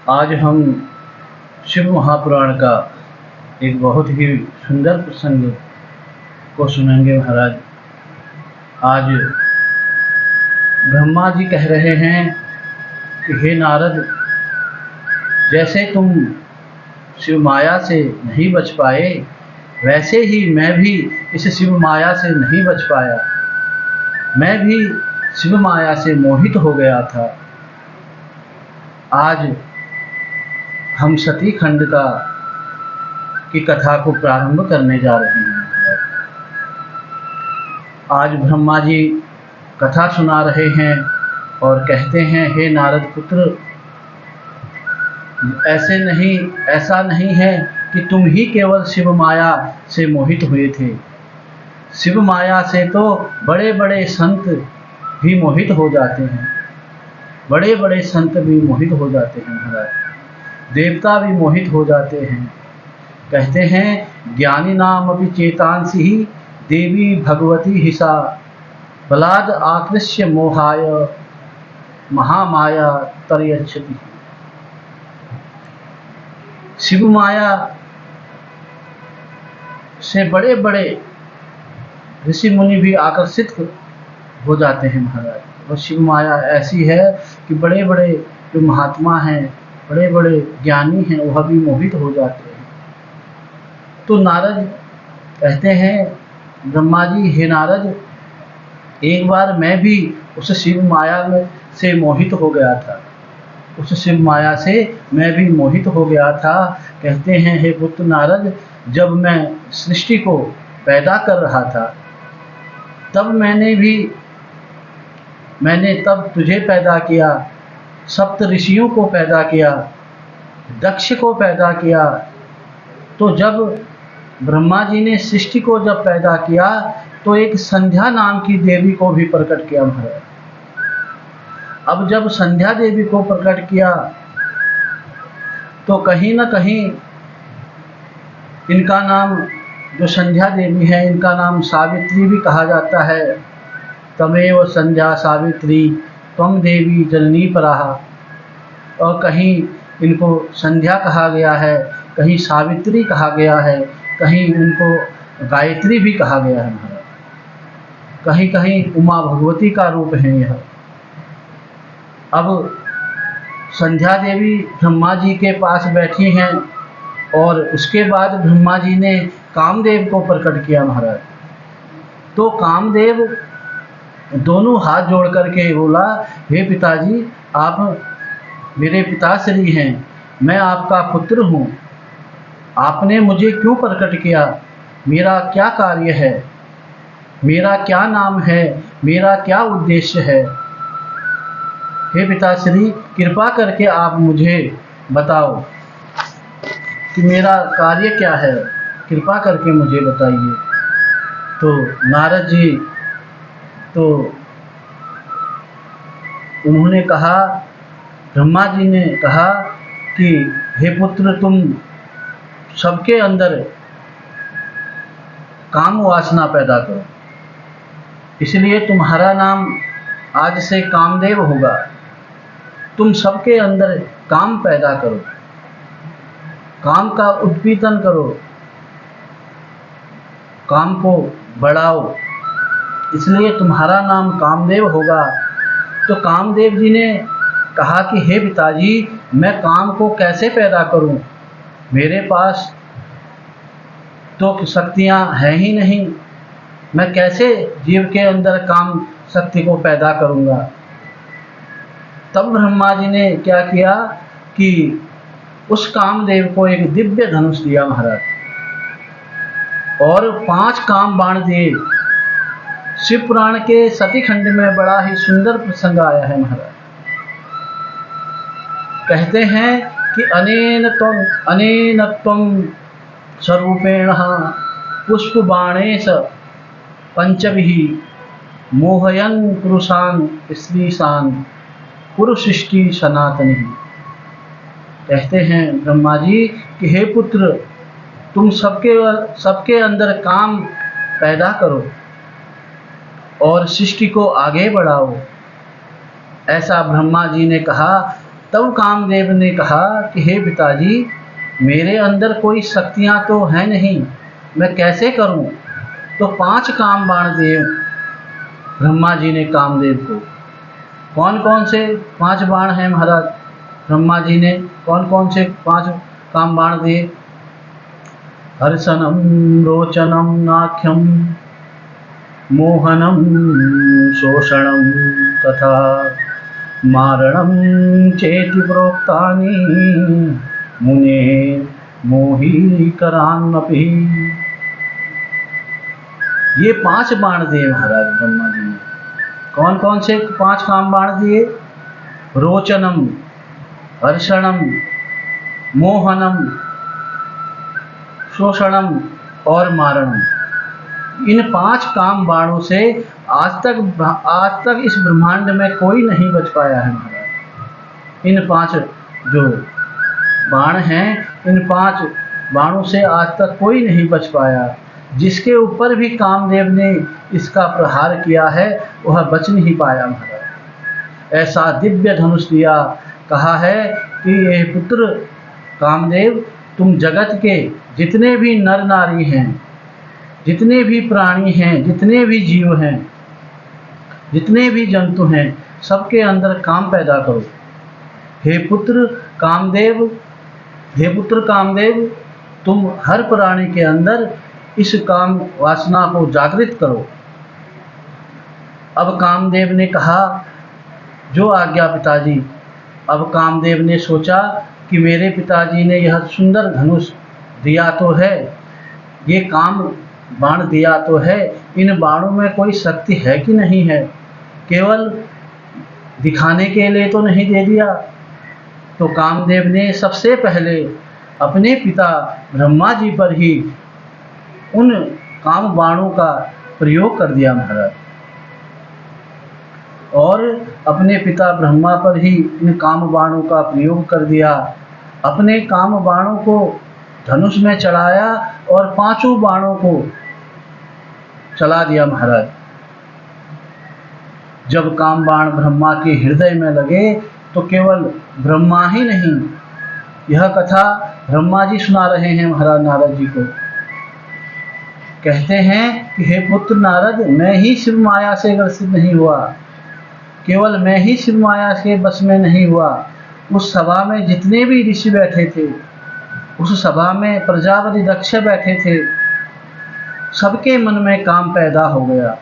आज हम शिव महापुराण का एक बहुत ही सुंदर प्रसंग को सुनेंगे महाराज। आज ब्रह्मा जी कह रहे हैं कि हे नारद, जैसे तुम शिव माया से नहीं बच पाए, वैसे ही मैं भी इस शिव माया से नहीं बच पाया। मैं भी शिव माया से मोहित हो गया था। आज हम सती खंड की कथा को प्रारंभ करने जा रहे हैं। आज ब्रह्मा जी कथा सुना रहे हैं और कहते हैं, हे नारद पुत्र, ऐसा नहीं है कि तुम ही केवल शिव माया से मोहित हुए थे। शिव माया से तो बड़े बड़े संत भी मोहित हो जाते हैं। बड़े बड़े संत भी मोहित हो जाते हैं महाराज। देवता भी मोहित हो जाते हैं। कहते हैं, ज्ञानी नाम अपि चेतांसि ही देवी भगवती हिसा बलाद आकृष्य मोहाय महामाया तरयच्छति। शिव माया से बड़े बड़े ऋषि मुनि भी आकर्षित हो जाते हैं महाराज। और शिव माया ऐसी है कि बड़े बड़े जो महात्मा हैं, बड़े बड़े ज्ञानी हैं, वह भी मोहित हो जाते हैं। तो नारद कहते हैं, ब्रह्मा जी, हे नारद, एक बार मैं भी उस शिव माया से मोहित हो गया था। उस शिव माया से मैं भी मोहित हो गया था। कहते हैं, हे पुत्र नारद, जब मैं सृष्टि को पैदा कर रहा था, तब मैंने तब तुझे पैदा किया, सप्त ऋषियों को पैदा किया, दक्ष को पैदा किया। तो जब ब्रह्मा जी ने सृष्टि को जब पैदा किया, तो एक संध्या नाम की देवी को भी प्रकट किया महाराज। अब जब संध्या देवी को प्रकट किया, तो कहीं न कहीं इनका नाम, जो संध्या देवी है, इनका नाम सावित्री भी कहा जाता है। तमेव संध्या सावित्री त्वं देवी जननी पराहा। और कहीं इनको संध्या कहा गया है, कहीं सावित्री कहा गया है, कहीं इनको गायत्री भी कहा गया है महाराज। कहीं कहीं उमा भगवती का रूप है यह। अब संध्या देवी ब्रह्मा जी के पास बैठी हैं, और उसके बाद ब्रह्मा जी ने कामदेव को प्रकट किया महाराज। तो कामदेव दोनों हाथ जोड़ करके बोला, हे पिताजी, आप मेरे पिताश्री हैं, मैं आपका पुत्र हूँ। आपने मुझे क्यों प्रकट किया? मेरा क्या कार्य है? मेरा क्या नाम है? मेरा क्या उद्देश्य है? हे पिताश्री, कृपा करके आप मुझे बताओ कि मेरा कार्य क्या है। कृपा करके मुझे बताइए। तो नारद जी तो उन्होंने कहा, ब्रह्मा जी ने कहा कि हे पुत्र, तुम सबके अंदर काम वासना पैदा करो, इसलिए तुम्हारा नाम आज से कामदेव होगा। तुम सबके अंदर काम पैदा करो, काम का उत्पीड़न करो, काम को बढ़ाओ, इसलिए तुम्हारा नाम कामदेव होगा। तो कामदेव जी ने कहा कि हे पिताजी, मैं काम को कैसे पैदा करूं? मेरे पास तो शक्तियां हैं ही नहीं। मैं कैसे जीव के अंदर काम शक्ति को पैदा करूंगा? तब ब्रह्मा जी ने क्या किया कि उस कामदेव को एक दिव्य धनुष दिया महाराज, और 5 काम बाण दिए। शिव पुराण के सती खंड में बड़ा ही सुंदर प्रसंग आया है महाराज। कहते हैं कि अनेन त्वं स्वरूपेण पुष्प बाणेश पंचभिः मोहयन पुरुषान स्त्रीशान पुरुषिष्टि सनातनी। कहते हैं ब्रह्मा जी कि हे पुत्र, तुम सबके अंदर काम पैदा करो और सृष्टि को आगे बढ़ाओ। ऐसा ब्रह्मा जी ने कहा। तब कामदेव ने कहा कि हे पिताजी, मेरे अंदर कोई शक्तियाँ तो हैं नहीं, मैं कैसे करूं? तो 5 काम बाण दिए ब्रह्मा जी ने कामदेव को। कौन कौन से 5 बाण हैं महाराज? ब्रह्मा जी ने कौन कौन से 5 काम बाण दिए? हर्षणम, रोचनम, नाख्यम, मोहनम, शोषणम तथा मारणम चेति प्रोक्तानि मुने मोहीकरान्नपि। ये 5 बाण दिए महाराज ब्रह्मा जी ने। कौन कौन से 5 काम बाण दिए? रोचनम, हर्षणम, मोहनम, शोषणम और मारणम। इन 5 काम बाणों से आज तक इस ब्रह्मांड में कोई नहीं बच पाया है महाराज। इन 5 जो बाण हैं, इन 5 बाणों से आज तक कोई नहीं बच पाया। जिसके ऊपर भी कामदेव ने इसका प्रहार किया है वह बच नहीं पाया महाराज। ऐसा दिव्य धनुष दिया। कहा है कि ये पुत्र कामदेव, तुम जगत के जितने भी नर नारी हैं, जितने भी प्राणी हैं, जितने भी जीव हैं, जितने भी जंतु हैं, सबके अंदर काम पैदा करो। हे पुत्र कामदेव, तुम हर प्राणी के अंदर इस काम वासना को जागृत करो। अब कामदेव ने कहा, जो आज्ञा पिताजी। अब कामदेव ने सोचा कि मेरे पिताजी ने यह सुंदर धनुष दिया तो है, ये काम बाण दिया तो है, इन बाणों में कोई शक्ति है कि नहीं है? केवल दिखाने के लिए तो नहीं दे दिया। तो कामदेव ने सबसे पहले अपने पिता ब्रह्मा जी पर ही उन काम बाणों का प्रयोग कर दिया महाराज, और अपने पिता ब्रह्मा पर ही इन काम बाणों का प्रयोग कर दिया। अपने काम बाणों को धनुष में चढ़ाया और 5 बाणों को चला दिया महाराज। जब काम बाण ब्रह्मा के हृदय में लगे तो केवल ब्रह्मा ही नहीं, यह कथा ब्रह्मा जी सुना रहे हैं महाराज नारद जी को। कहते हैं कि हे पुत्र नारद, मैं ही शिव माया से ग्रसित नहीं हुआ, केवल मैं ही शिव माया के बस में नहीं हुआ। उस सभा में जितने भी ऋषि बैठे थे, उस सभा में प्रजापति दक्ष बैठे थे, सबके मन में काम पैदा हो गया।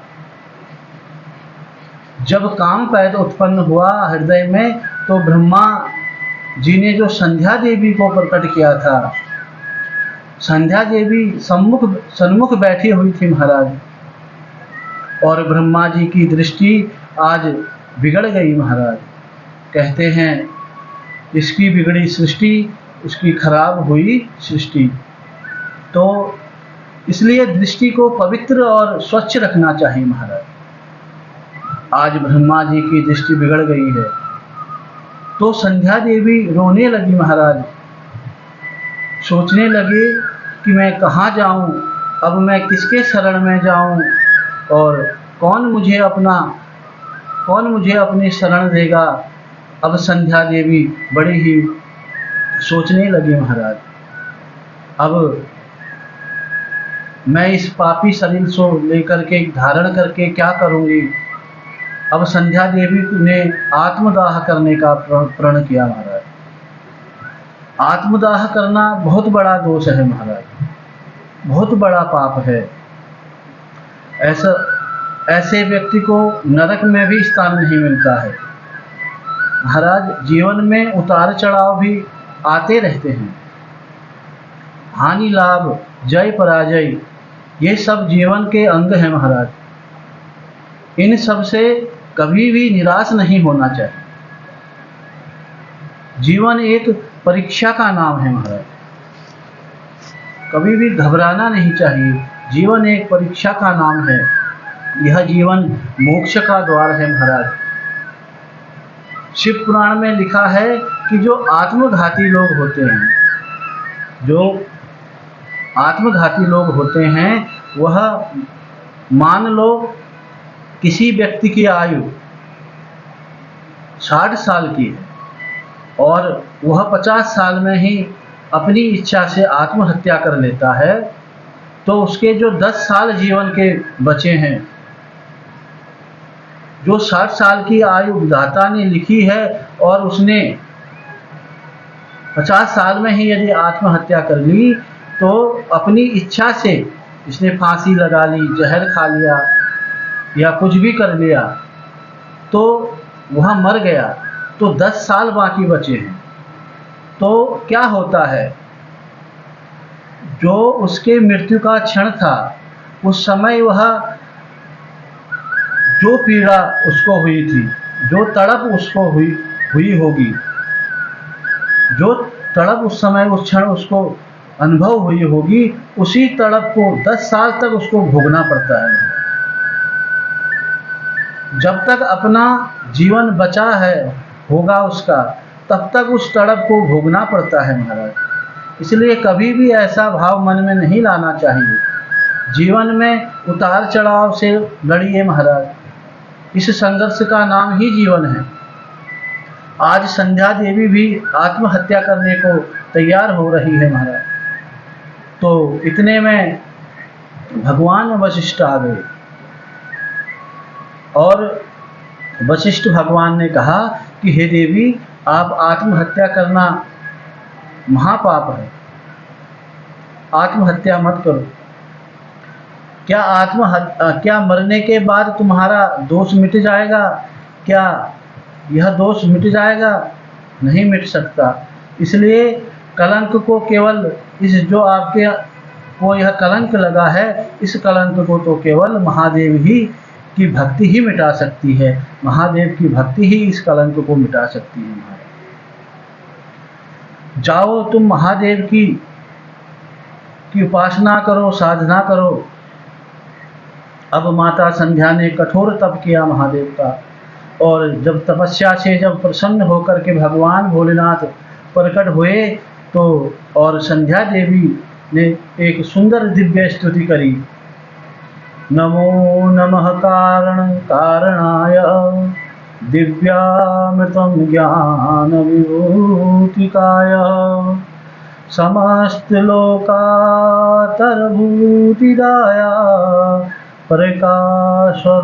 जब काम पैदा उत्पन्न हुआ हृदय में, तो ब्रह्मा जी ने जो संध्या देवी को प्रकट किया था, संध्या देवी सन्मुख बैठी हुई थी महाराज, और ब्रह्मा जी की दृष्टि आज बिगड़ गई महाराज। कहते हैं इसकी बिगड़ी सृष्टि, उसकी खराब हुई सृष्टि। तो इसलिए दृष्टि को पवित्र और स्वच्छ रखना चाहिए महाराज। आज ब्रह्मा जी की दृष्टि बिगड़ गई है। तो संध्या देवी रोने लगी महाराज, सोचने लगी कि मैं कहाँ जाऊँ, अब मैं किसके शरण में जाऊँ, और कौन मुझे अपनी शरण देगा। अब संध्या देवी बड़ी ही सोचने लगी महाराज, अब मैं इस पापी शरीर को लेकर के धारण करके क्या करूँगी। अब संध्या देवी ने आत्मदाह करने का प्रण किया महाराज। आत्मदाह करना बहुत बड़ा दोष है महाराज, बहुत बड़ा पाप है। ऐसे व्यक्ति को नरक में भी स्थान नहीं मिलता है महाराज। जीवन में उतार चढ़ाव भी आते रहते हैं, हानि लाभ, जय पराजय, ये सब जीवन के अंग हैं महाराज। इन सब से कभी भी निराश नहीं होना चाहिए। जीवन एक परीक्षा का नाम है महाराज, कभी भी घबराना नहीं चाहिए। जीवन एक परीक्षा का नाम है। यह जीवन मोक्ष का द्वार है महाराज। शिव पुराण में लिखा है कि जो आत्मघाती लोग होते हैं, वह मान लो किसी व्यक्ति की आयु 60 साल की है, और वह 50 साल में ही अपनी इच्छा से आत्महत्या कर लेता है, तो उसके जो 10 साल जीवन के बचे हैं, जो 60 साल की आयु विधाता ने लिखी है और उसने 50 साल में ही यदि आत्महत्या कर ली, तो अपनी इच्छा से इसने फांसी लगा ली, जहर खा लिया या कुछ भी कर लिया, तो वह मर गया, तो 10 साल बाकी बचे हैं। तो क्या होता है, जो उसके मृत्यु का क्षण था, उस समय वह जो पीड़ा उसको हुई थी, जो तड़प उसको हुई होगी, जो तड़प उस समय उस क्षण उसको अनुभव हुई होगी, उसी तड़प को 10 साल तक उसको भोगना पड़ता है। जब तक अपना जीवन बचा है होगा उसका, तब तक उस तड़प को भोगना पड़ता है महाराज। इसलिए कभी भी ऐसा भाव मन में नहीं लाना चाहिए। जीवन में उतार चढ़ाव से लड़िए महाराज, इस संघर्ष का नाम ही जीवन है। आज संध्या देवी भी आत्महत्या करने को तैयार हो रही है महाराज। तो इतने में भगवान वशिष्ठ आ गए और वशिष्ठ भगवान ने कहा कि हे देवी, आप आत्महत्या करना महापाप है, आत्महत्या मत करो। क्या मरने के बाद तुम्हारा दोष मिट जाएगा? क्या यह दोष मिट जाएगा? नहीं मिट सकता। इसलिए कलंक को केवल इस जो आपके को यह कलंक लगा है, इस कलंक को तो केवल महादेव ही की भक्ति ही मिटा सकती है। महादेव की भक्ति ही इस कलंक को मिटा सकती है। जाओ तुम महादेव की उपासना करो, साधना करो। अब माता संध्या ने कठोर तप किया महादेव का, और जब तपस्या से जब प्रसन्न होकर के भगवान भोलेनाथ प्रकट हुए, तो और संध्या देवी ने एक सुंदर दिव्य स्तुति करी। नमो नमः कारण कारणाय दिव्यामृतं ज्ञान विभूतिकाय समस्त लोकातरभूतिदाय प्रकाशरूपाय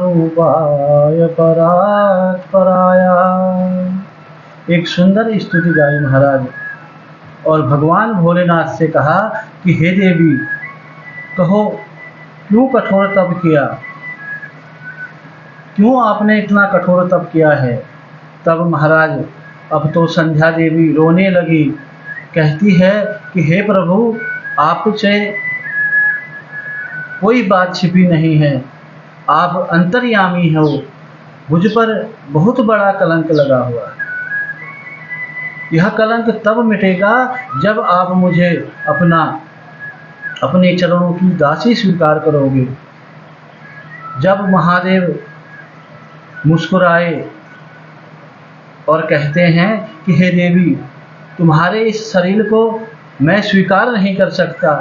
परात्पराय। एक सुंदर स्तुति गाई महाराज, और भगवान भोलेनाथ से कहा कि हे देवी, कहो क्यों कठोर तप किया, क्यों आपने इतना कठोर तप किया है? तब महाराज अब तो संध्या देवी रोने लगी, कहती है कि हे प्रभु, आपसे कोई बात छिपी नहीं है, आप अंतर्यामी हो, मुझ पर बहुत बड़ा कलंक लगा हुआ है। यह कलंक तब मिटेगा जब आप मुझे अपने चरणों की दासी स्वीकार करोगे। जब महादेव मुस्कुराए और कहते हैं कि हे देवी, तुम्हारे इस शरीर को मैं स्वीकार नहीं कर सकता,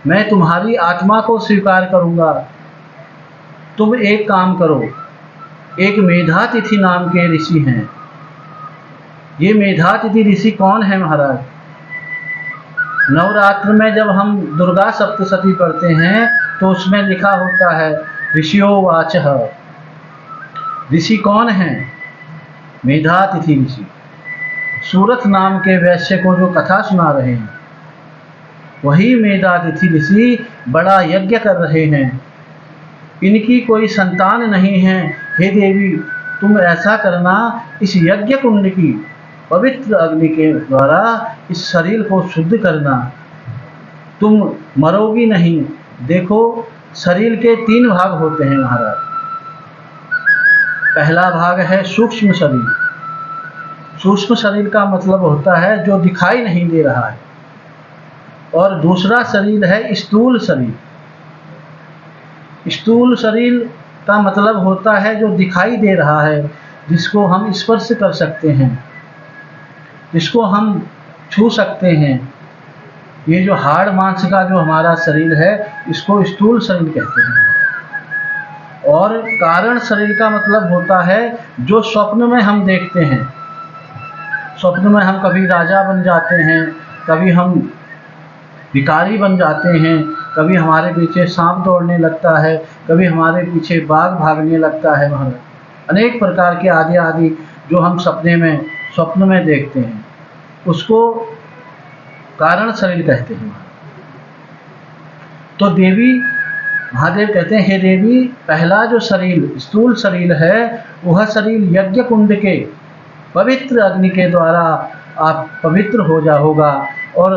मैं तुम्हारी आत्मा को स्वीकार करूंगा। तुम एक काम करो, एक मेधातिथि नाम के ऋषि हैं। ये मेधातिथि ऋषि कौन है महाराज? नवरात्र में जब हम दुर्गा सप्तशती पढ़ते हैं, तो उसमें लिखा होता है ऋषियो वाचः। ऋषि कौन हैं? मेधातिथि ऋषि। सूरत नाम के वैश्य को जो कथा सुना रहे हैं, वही मेधातिथि ऋषि बड़ा यज्ञ कर रहे हैं। इनकी कोई संतान नहीं है। हे देवी, तुम ऐसा करना, इस यज्ञ कुंड की पवित्र अग्नि के द्वारा इस शरीर को शुद्ध करना। तुम मरोगी नहीं। देखो, शरीर के 3 भाग होते हैं महाराज। पहला भाग है सूक्ष्म शरीर। सूक्ष्म शरीर का मतलब होता है जो दिखाई नहीं दे रहा है। और दूसरा शरीर है स्थूल शरीर। स्थूल शरीर का मतलब होता है जो दिखाई दे रहा है, जिसको हम स्पर्श कर सकते हैं, जिसको हम छू सकते हैं। ये जो हाड़ मांस का जो हमारा शरीर है, इसको स्थूल शरीर कहते हैं। और कारण शरीर का मतलब होता है जो स्वप्न में हम देखते हैं। स्वप्न में हम कभी राजा बन जाते हैं, कभी हम भिखारी बन जाते हैं, कभी हमारे पीछे सांप दौड़ने लगता है, कभी हमारे पीछे बाघ भागने लगता है। अनेक प्रकार के आदि आदि जो हम स्वप्न में देखते हैं, उसको कारण शरीर कहते हैं। तो देवी महादेव कहते हैं, हे देवी, पहला जो शरीर स्थूल शरीर है, वह शरीर यज्ञ कुंड के पवित्र अग्नि के द्वारा आप पवित्र हो जाओगा और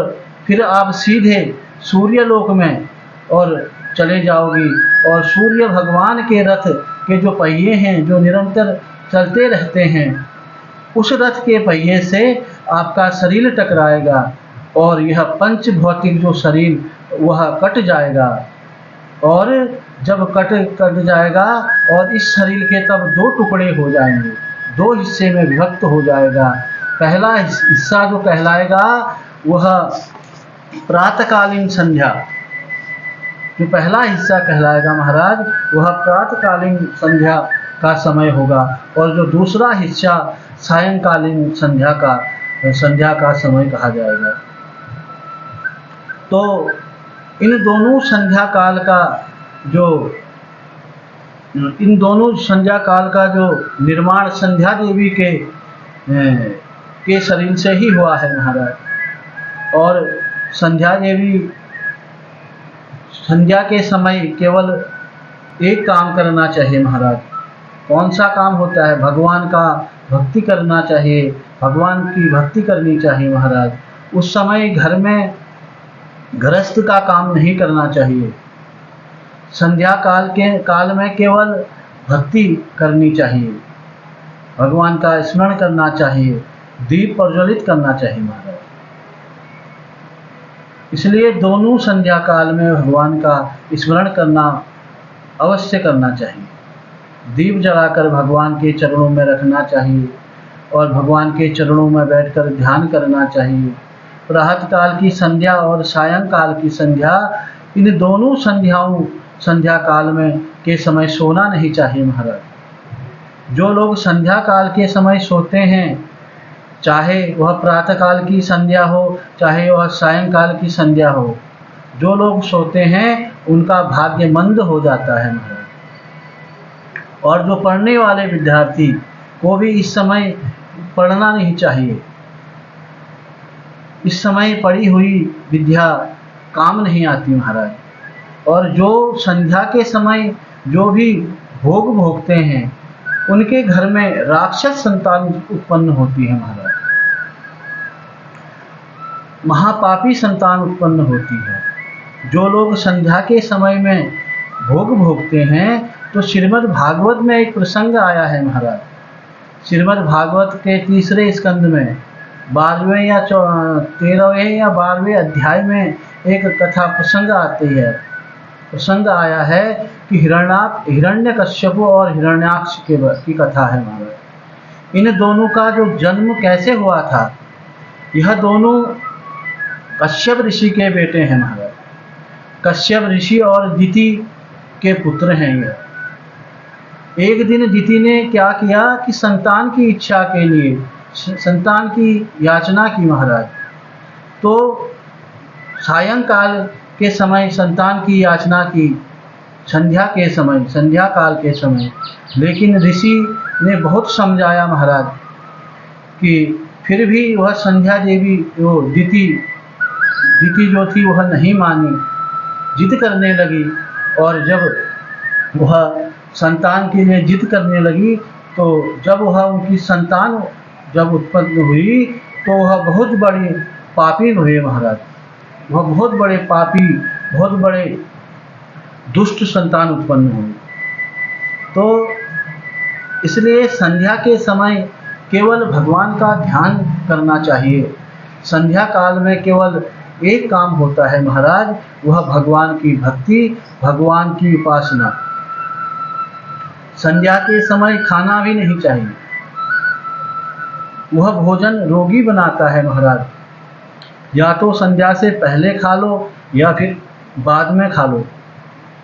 फिर आप सीधे सूर्यलोक में और चले जाओगी। और सूर्य भगवान के रथ के जो पहिए हैं, जो निरंतर चलते रहते हैं, उस रथ के पहिए से आपका शरीर टकराएगा और यह पंच भौतिक जो शरीर वह कट जाएगा। और जब कट जाएगा और इस शरीर के तब दो टुकड़े हो जाएंगे, दो हिस्से में विभक्त हो जाएगा। पहला हिस्सा जो कहलाएगा वह प्रातःकालीन संध्या, जो पहला हिस्सा कहलाएगा महाराज, वह प्रातःकालीन संध्या का समय होगा। और जो दूसरा हिस्सा सायंकालीन संध्या का समय कहा जाएगा। तो इन दोनों संध्या काल का जो निर्माण संध्या देवी के शरीर से ही हुआ है महाराज। और संध्या देवी संध्या के समय केवल एक काम करना चाहिए महाराज। कौन सा काम होता है? भगवान का भक्ति करना चाहिए, भगवान की भक्ति करनी चाहिए महाराज। उस समय घर में गृहस्थ का काम नहीं करना चाहिए। संध्या काल में केवल भक्ति करनी चाहिए, भगवान का स्मरण करना चाहिए, दीप प्रज्वलित करना चाहिए महाराज। इसलिए दोनों संध्या काल में भगवान का स्मरण करना अवश्य करना चाहिए। दीप जलाकर भगवान के चरणों में रखना चाहिए और भगवान के चरणों में बैठकर ध्यान करना चाहिए। प्रातः काल की संध्या और सायंकाल की संध्या, इन दोनों संध्या काल में के समय सोना नहीं चाहिए महाराज। जो लोग संध्या काल के समय सोते हैं, चाहे वह प्रातः काल की संध्या हो, चाहे वह सायंकाल की संध्या हो, जो लोग सोते हैं उनका भाग्य मंद हो जाता है महाराज। और जो पढ़ने वाले विद्यार्थी को भी इस समय पढ़ना नहीं चाहिए। इस समय पढ़ी हुई विद्या काम नहीं आती महाराज। और जो संध्या के समय जो भी भोग भोगते हैं, उनके घर में राक्षस संतान उत्पन्न होती है महाराज, महापापी संतान उत्पन्न होती है। जो लोग संध्या के समय में भोग भोगते हैं, तो श्रीमद् भागवत में एक प्रसंग आया है महाराज। श्रीमद् भागवत के 3 स्कंद में 12वें या 13वें या 12वें अध्याय में एक कथा प्रसंग आया है कि हिरण्यकश्यप और हिरण्याक्ष की कथा है महाराज। इन दोनों का जो जन्म कैसे हुआ था, यह दोनों कश्यप ऋषि के बेटे हैं महाराज। कश्यप ऋषि और दिति के पुत्र हैं यह। एक दिन दिति ने क्या किया कि संतान की इच्छा के लिए संतान की याचना की महाराज। तो सायंकाल के समय संतान की याचना की, संध्या काल के समय। लेकिन ऋषि ने बहुत समझाया महाराज कि फिर भी वह संध्या देवी जो दिति जो थी वह नहीं मानी, जिद करने लगी। और जब वह संतान के लिए जिद करने लगी, तो जब वह उनकी संतान जब उत्पन्न हुई, तो वह बहुत बड़ी पापी हुए महाराज। वह बहुत बड़े पापी, बहुत बड़े दुष्ट संतान उत्पन्न हुए। तो इसलिए संध्या के समय केवल भगवान का ध्यान करना चाहिए। संध्या काल में केवल एक काम होता है महाराज, वह भगवान की भक्ति, भगवान की उपासना। संध्या के समय खाना भी नहीं चाहिए। वह भोजन रोगी बनाता है महाराज। या तो संध्या से पहले खा लो या फिर बाद में खा लो।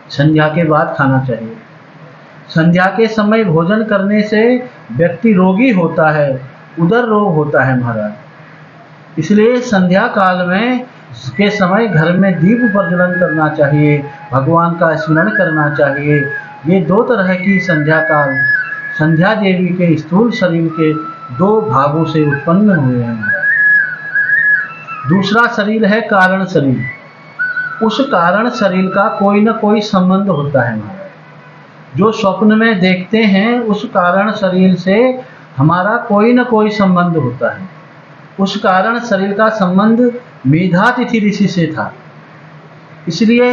संध्या के बाद खाना चाहिए। संध्या के समय भोजन करने से व्यक्ति रोगी होता है उदर रोग होता है महाराज। इसलिए संध्या काल में के समय घर में दीप प्रज्वलन करना चाहिए, भगवान का स्मरण करना चाहिए। ये दो तरह की संध्या काल संध्या देवी के स्थूल शरीर के दो भागों से उत्पन्न हुए हैं। दूसरा शरीर है कारण शरीर। उस कारण शरीर का कोई न कोई संबंध होता है महाराज। जो स्वप्न में देखते हैं उस कारण शरीर से हमारा कोई न कोई संबंध होता है। उस कारण शरीर का संबंध मेधातिथि ऋषि से था। इसलिए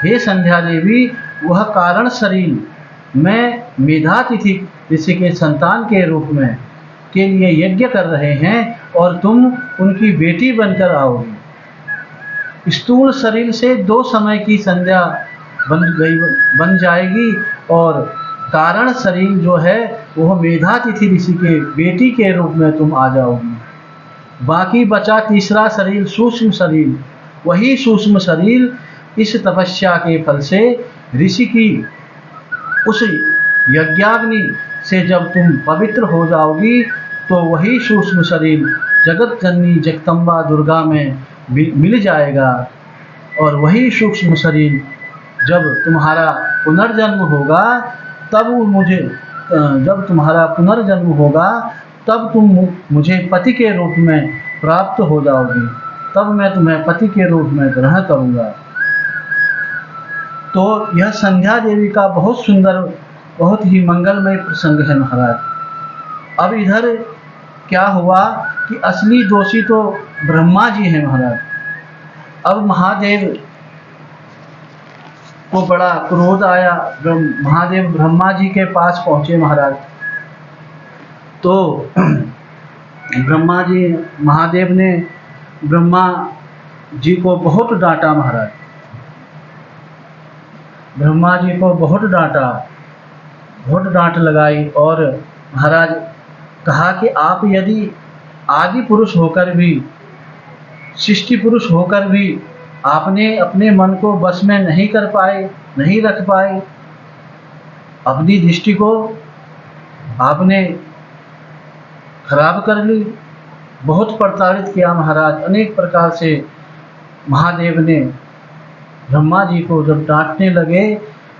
हे संध्या देवी, वह कारण शरीर में मेधातिथि ऋषि के संतान के रूप में के लिए यज्ञ कर रहे हैं और तुम उनकी बेटी बनकर आओगी। स्थूल शरीर से दो समय की संध्या बन जाएगी और कारण शरीर जो है वह मेधातिथि ऋषि के बेटी के रूप में तुम आ जाओगी। बाकी बचा तीसरा शरीर सूक्ष्म शरीर। वही सूक्ष्म शरीर इस तपस्या के फल से ऋषि की उस यज्ञाग्नि से जब तुम पवित्र हो जाओगी तो वही सूक्ष्म शरीर जगत जननी जगदम्बा दुर्गा में मिल जाएगा। और वही सूक्ष्म शरीर जब तुम्हारा पुनर्जन्म होगा जब तुम्हारा पुनर्जन्म होगा तब तुम मुझे पति के रूप में प्राप्त हो जाओगी। तब मैं तुम्हें पति के रूप में ग्रहण करूँगा। तो यह संध्या देवी का बहुत सुंदर, बहुत ही मंगलमय प्रसंग है महाराज। अब इधर क्या हुआ कि असली दोषी तो ब्रह्मा जी हैं महाराज। अब महादेव को बड़ा क्रोध आया। महादेव ब्रह्मा जी के पास पहुंचे महाराज। तो महादेव ने ब्रह्मा जी को बहुत डांटा महाराज। ब्रह्मा जी को बहुत डांटा, बहुत डांट लगाई और महाराज कहा कि आप यदि आदि पुरुष होकर भी, सृष्टि पुरुष होकर भी आपने अपने मन को बस में नहीं कर पाए, नहीं रख पाए, अपनी दृष्टि को आपने खराब कर ली, बहुत प्रताड़ित किया महाराज। अनेक प्रकार से महादेव ने ब्रह्मा जी को जब डांटने लगे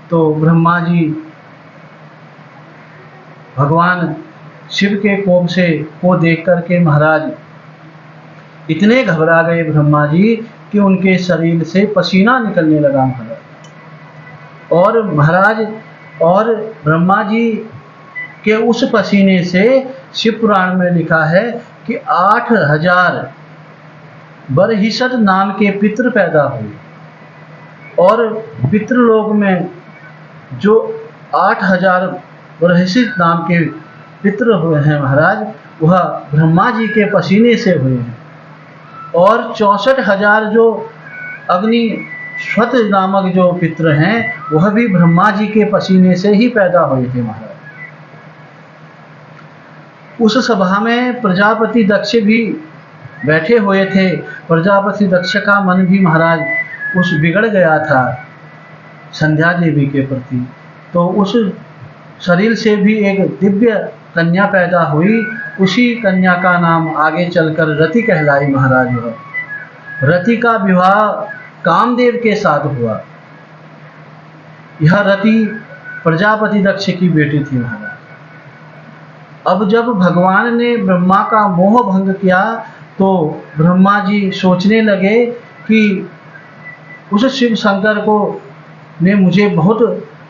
तो ब्रह्मा जी भगवान शिव के कोप से को देख करके महाराज इतने घबरा गए ब्रह्मा जी कि उनके शरीर से पसीना निकलने लगा महाराज। और ब्रह्मा जी के उस पसीने से शिव पुराण में लिखा है कि 8000 बरहिसठ नाम के पितृ पैदा हुए। और पितृलोक में जो 8000 बरहिसठ नाम के पितृ हुए हैं महाराज, वह ब्रह्मा जी के पसीने से हुए हैं। और 64,000 जो अग्निश्वत नामक जो पितृ हैं वह भी ब्रह्मा जी के पसीने से ही पैदा हुए थे महाराज। उस सभा में प्रजापति दक्ष भी बैठे हुए थे। प्रजापति दक्ष का मन भी महाराज उस बिगड़ गया था संध्या देवी के प्रति। तो उस शरीर से भी एक दिव्य कन्या पैदा हुई। उसी कन्या का नाम आगे चलकर रति कहलाई महाराज। रति का विवाह कामदेव के साथ हुआ। यह रति प्रजापति दक्ष की बेटी थी महाराज। अब जब भगवान ने ब्रह्मा का मोह भंग किया तो ब्रह्मा जी सोचने लगे कि उस शिव शंकर को ने मुझे बहुत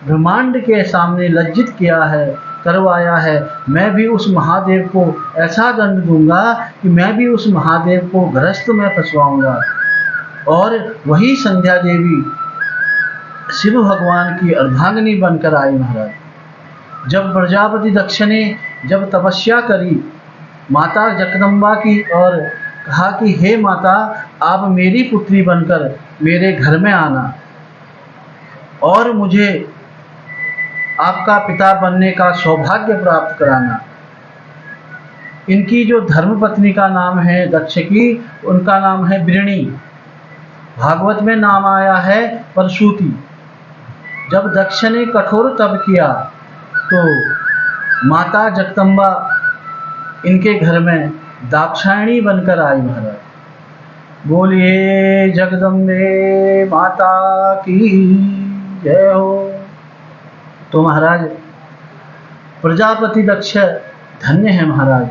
ब्रह्मांड के सामने लज्जित किया है, करवाया है। मैं भी उस महादेव को ऐसा दंड दूंगा कि मैं भी उस महादेव को ग्रस्त में फंसवाऊंगा। और वही संध्या देवी शिव भगवान की अर्धांगिनी बनकर आई महाराज। जब प्रजापति दक्ष ने जब तपस्या करी माता जगदम्बा की और कहा कि हे माता, आप मेरी पुत्री बनकर मेरे घर में आना और मुझे आपका पिता बनने का सौभाग्य प्राप्त कराना। इनकी जो धर्मपत्नी का नाम है दक्ष की, उनका नाम है वृणी। भागवत में नाम आया है परशुति। जब दक्ष ने कठोर तप किया तो माता जगदम्बा इनके घर में दाक्षायणी बनकर आई महाराज। बोलिए जगदम्बे माता की जय हो। तो महाराज प्रजापति दक्ष धन्य है महाराज,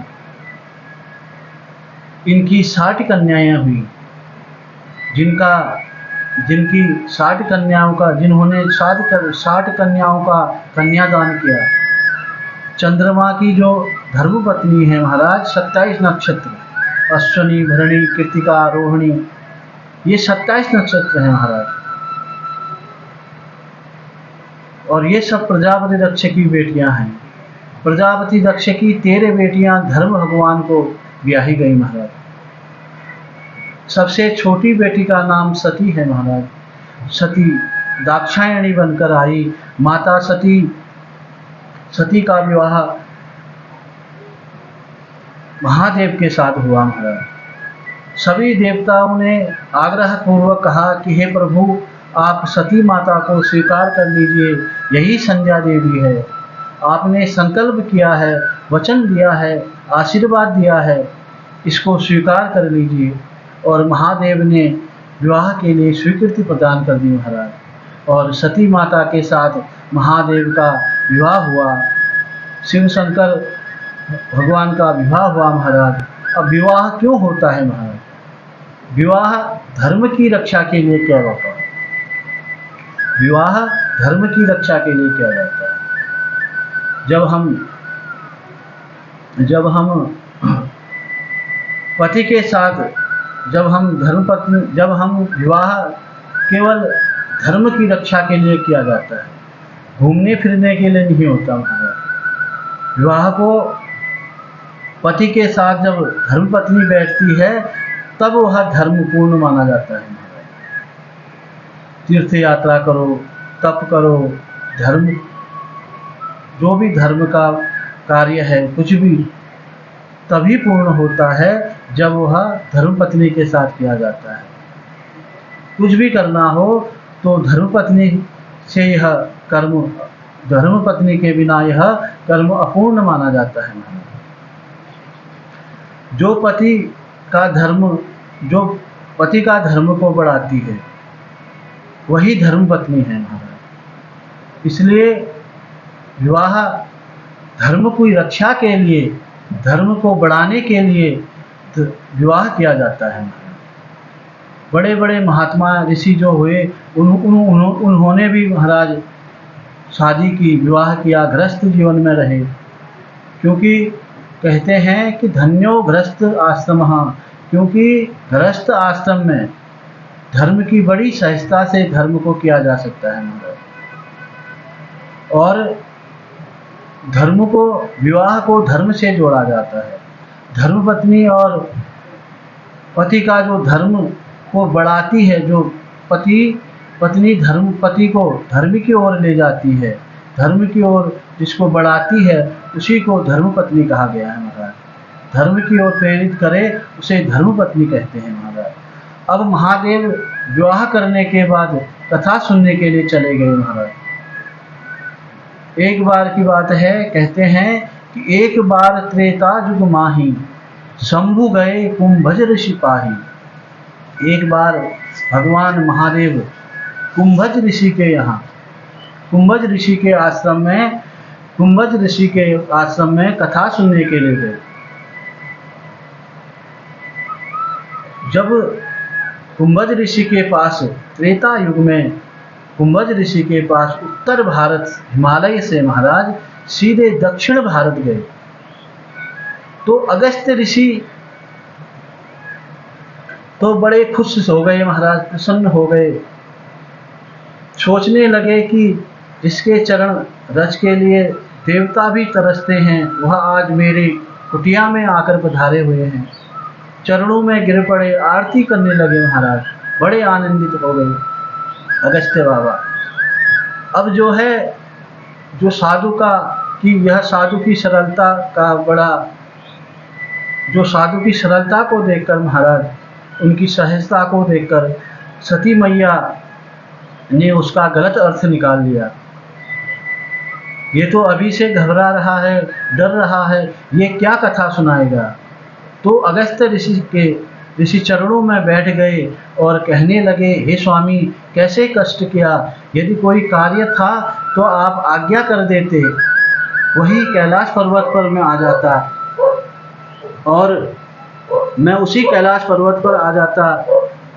इनकी 60 कन्याएं हुई, जिनकी 60 कन्याओं का, जिन्होंने 60 कन्याओं का कन्यादान किया। चंद्रमा की जो धर्मपत्नी है महाराज, 27 नक्षत्र, अश्वनी, भरणी, कृतिका, रोहिणी, ये 27 नक्षत्र हैं महाराज। और ये सब प्रजापति दक्ष की बेटियां हैं। प्रजापति दक्ष की 13 बेटियां धर्म भगवान को ब्याही गई महाराज। सबसे छोटी बेटी का नाम सती है महाराज। सती दाक्षायणी बनकर आई। माता सती का विवाह महादेव के साथ हुआ महाराज। सभी देवताओं ने आग्रह पूर्वक कहा कि हे प्रभु, आप सती माता को स्वीकार कर लीजिए, यही संध्या देवी है। आपने संकल्प किया है, वचन दिया है, आशीर्वाद दिया है, इसको स्वीकार कर लीजिए। और महादेव ने विवाह के लिए स्वीकृति प्रदान कर दी महाराज। और सती माता के साथ महादेव का विवाह हुआ, शिव शंकर भगवान का विवाह हुआ महाराज। अब विवाह क्यों होता है महाराज? विवाह धर्म की रक्षा के लिए किया जाता है। विवाह धर्म की रक्षा के लिए किया जाता है। जब हम पति के साथ, जब हम विवाह केवल धर्म की रक्षा के लिए किया जाता है, घूमने फिरने के लिए नहीं होता महाराज। विवाह को पति के साथ जब धर्मपत्नी बैठती है तब वह धर्मपूर्ण माना जाता है महाराज। तीर्थ यात्रा करो, तप करो, धर्म, जो भी धर्म का कार्य है, कुछ भी तभी पूर्ण होता है जब वह धर्मपत्नी के साथ किया जाता है। कुछ भी करना हो तो धर्मपत्नी से यह कर्म, धर्मपत्नी के बिना यह कर्म अपूर्ण माना जाता है। जो पति का धर्म को बढ़ाती है वही धर्मपत्नी है महाराज। इसलिए विवाह धर्म की रक्षा के लिए, धर्म को बढ़ाने के लिए विवाह किया जाता है। बड़े बड़े महात्मा ऋषि जो हुए उन्होंने भी महाराज शादी की, विवाह किया, गृहस्थ जीवन में रहे। क्योंकि कहते हैं कि धन्यो गृहस्थ आश्रमः, क्योंकि गृहस्थ आश्रम में धर्म की बड़ी सहजता से धर्म को किया जा सकता है महाराज। और धर्म को, विवाह को धर्म से जोड़ा जाता है। धर्मपत्नी और पति का जो धर्म को बढ़ाती है, जो पत्नी पति को धर्म की ओर ले जाती है, धर्म की ओर जिसको बढ़ाती है उसी को धर्मपत्नी कहा गया है महाराज। धर्म की ओर प्रेरित करे उसे धर्मपत्नी कहते हैं महाराज। अब महादेव विवाह करने के बाद कथा सुनने के लिए चले गए महाराज। एक बार की बात है, कहते हैं कि एक बार त्रेता युग माही, शंभु गए कुंभज ऋषि पाही। एक बार भगवान महादेव कुंभज ऋषि के यहाँ, कुंभज ऋषि के आश्रम में कथा सुनने के लिए गए। जब कुंभज ऋषि के पास, त्रेता युग में कुंभज ऋषि के पास उत्तर भारत, हिमालय से महाराज सीधे दक्षिण भारत गए, तो अगस्त ऋषि तो बड़े खुश हो गए महाराज, प्रसन्न हो गए। सोचने लगे कि जिसके चरण रज के लिए देवता भी तरसते हैं वह आज मेरी कुटिया में आकर पधारे हुए हैं। चरणों में गिर पड़े, आरती करने लगे महाराज। बड़े आनंदित हो गए अगस्त्य बाबा। अब जो है, जो साधु की सरलता का बड़ा, जो साधु की सरलता को देखकर महाराज, उनकी सहजता को देखकर सती मैया ने उसका गलत अर्थ निकाल लिया। ये तो अभी से घबरा रहा है, डर रहा है, ये क्या कथा सुनाएगा। तो अगस्त ऋषि चरणों में बैठ गए और कहने लगे, हे स्वामी, कैसे कष्ट किया। यदि कोई कार्य था तो आप आज्ञा कर देते, वही कैलाश पर्वत पर मैं आ जाता और मैं उसी कैलाश पर्वत पर आ जाता,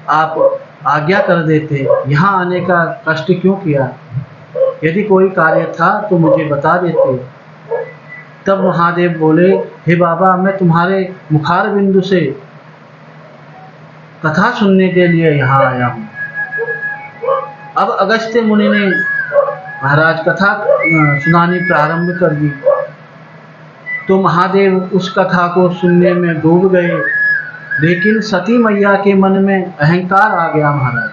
आप आज्ञा कर देते। यहाँ आने का कष्ट क्यों किया। यदि कोई कार्य था तो मुझे बता देते। तब महादेव बोले, हे बाबा, मैं तुम्हारे मुखार बिंदु से कथा सुनने के लिए यहाँ आया हूँ। अब अगस्त्य मुनि ने महाराज कथा सुनानी प्रारंभ कर दी। तो महादेव उस कथा को सुनने में डूब गए, लेकिन सती मैया के मन में अहंकार आ गया। महाराज,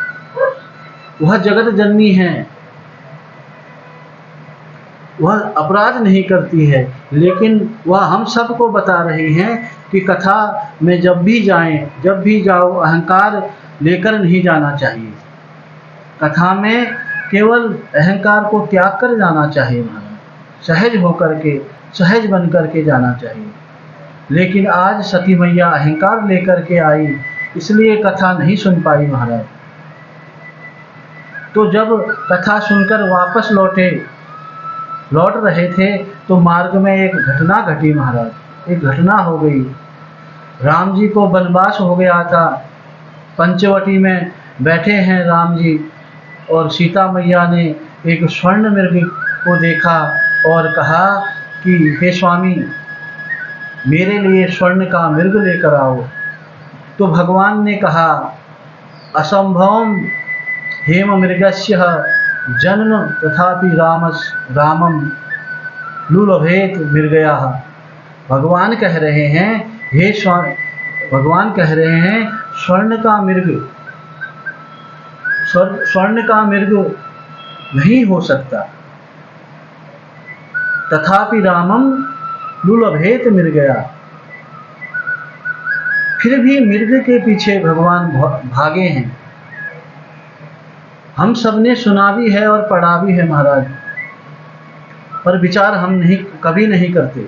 वह जगत जननी है, वह अपराध नहीं करती है, लेकिन वह हम सबको बता रही हैं कि कथा में जब भी जाओ अहंकार लेकर नहीं जाना चाहिए। कथा में केवल अहंकार को त्याग कर जाना चाहिए। महाराज, सहज होकर के, सहज बन कर के जाना चाहिए। लेकिन आज सती मैया अहंकार लेकर के आई, इसलिए कथा नहीं सुन पाई। महाराज, तो जब कथा सुनकर वापस लौट रहे थे तो मार्ग में एक घटना घटी। महाराज, एक घटना हो गई। राम जी को वनवास हो गया था। पंचवटी में बैठे हैं राम जी, और सीता मैया ने एक स्वर्ण मृग को देखा और कहा कि हे स्वामी, मेरे लिए स्वर्ण का मृग लेकर आओ। तो भगवान ने कहा, असंभवम हेम मृगस्य जन्म तथापि रामम लुलभेत मृगया। भगवान कह रहे हैं, स्वर्ण का मृग नहीं हो सकता, तथापि रामम लुलभेत मृगया। फिर भी मृग के पीछे भगवान भागे हैं। हम सबने सुना भी है और पढ़ा भी है महाराज, पर विचार हम कभी नहीं करते।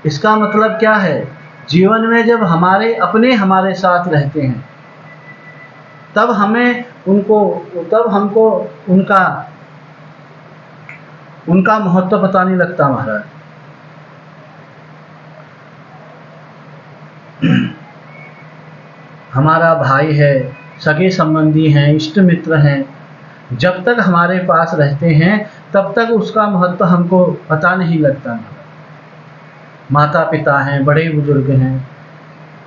इसका मतलब क्या है, जीवन में जब हमारे साथ रहते हैं, तब हमको उनका महत्व पता नहीं लगता। महाराज, हमारा भाई है, सगे संबंधी हैं, इष्ट मित्र हैं, जब तक हमारे पास रहते हैं तब तक उसका महत्व हमको पता नहीं लगता। माता पिता हैं, बड़े बुजुर्ग हैं,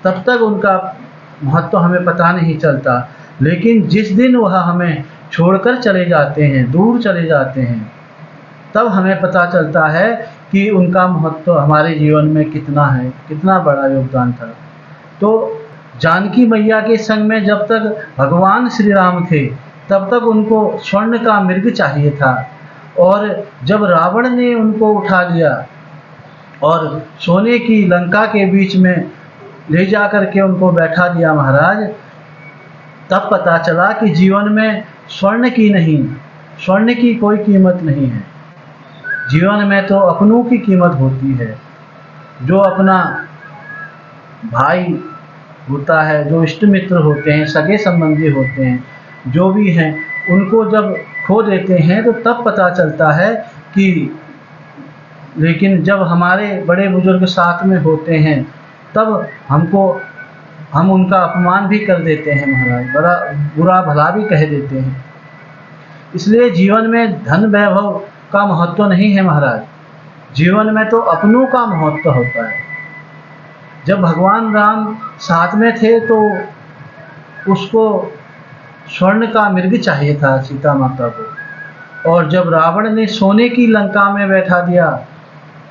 तब तक उनका महत्व हमें पता नहीं चलता। लेकिन जिस दिन वह हमें छोड़कर चले जाते हैं, दूर चले जाते हैं, तब हमें पता चलता है कि उनका महत्व हमारे जीवन में कितना है, कितना बड़ा योगदान था। तो जानकी मैया के संग में जब तक भगवान श्री राम थे, तब तक उनको स्वर्ण का मृग चाहिए था। और जब रावण ने उनको उठा लिया और सोने की लंका के बीच में ले जा कर के उनको बैठा दिया महाराज, तब पता चला कि जीवन में स्वर्ण की कोई कीमत नहीं है। जीवन में तो अपनों की कीमत होती है। जो अपना भाई होता है, जो इष्ट मित्र होते हैं, सगे संबंधी होते हैं, जो भी हैं, उनको जब खो देते हैं तो तब पता चलता है कि, लेकिन जब हमारे बड़े बुजुर्ग साथ में होते हैं तब हम उनका अपमान भी कर देते हैं महाराज, बड़ा बुरा भला भी कह देते हैं। इसलिए जीवन में धन वैभव का महत्व नहीं है महाराज, जीवन में तो अपनों का महत्व होता है। जब भगवान राम साथ में थे तो उसको स्वर्ण का मृग चाहिए था सीता माता को, और जब रावण ने सोने की लंका में बैठा दिया